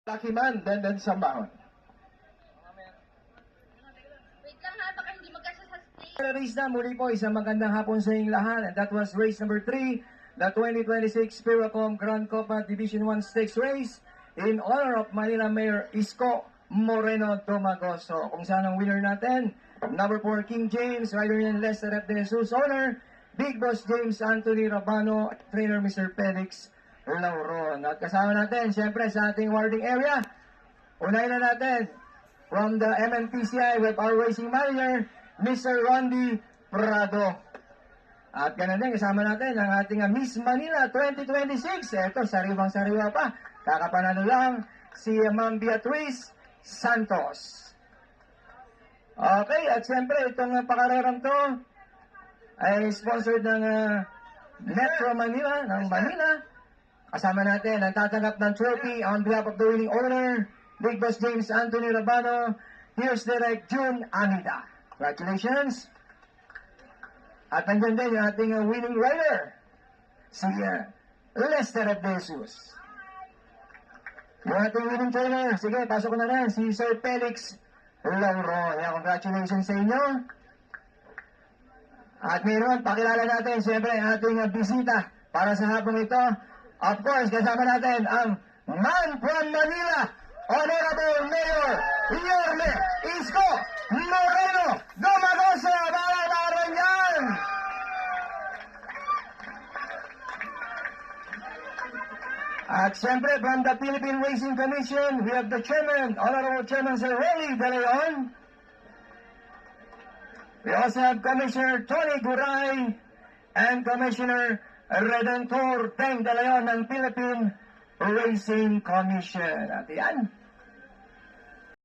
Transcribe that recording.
Lakiman, then Sambahon. Wait lang ha, baka hindi magkasya sa stage. Race na muli po, isang magandang hapon sa inyong lahat. And that was race number 3, the 2026 Piracom Grand Copa Division 1 Stakes Race in honor of Manila Mayor Isko Moreno Domagoso. Kung saan ang winner natin, number 4 King James, rider niyan Lester F. De Jesus, owner Big Boss James Anthony Rabano, trainer Mr. Felix Lauron. At kasama natin, siyempre sa ating warding area, unahin na natin from the MNPCI with our racing manager, Mr. Randy Prado. At ganun din, kasama natin ang ating Miss Manila 2026. Ito, sariwang-sariwa pa. Kakapanalo lang si Ma'am Beatrice Santos. Okay, at siyempre, itong pakarerang to ay sponsored ng Metro Manila, ng Manila. Kasama natin ang tatanggap ng trophy on behalf of the winning owner, Big Boss James Anthony Rabano. Here's Direct June Amida. Congratulations! At nandiyan din yung ating winning rider, si Lester F. De Jesus. Yung ating winning trainer, sige, pasok ko na rin, si Sir Felix Lauron. Congratulations sa inyo. At mayroon, pakilala natin, siyempre, ang ating bisita para sa hapong ito. Of course, kasama natin ang man from Manila, Honorable Mayor Yorme Isko Moreno Domagoso. Mga yan! At siyempre, from the Philippine Racing Commission, we have the Chairman, Honorable Chairman Sir Rolly De Leon. We also have Commissioner Tony Guray and Commissioner Redentor Teng De Leon ng Philippine Racing Commission. At yan,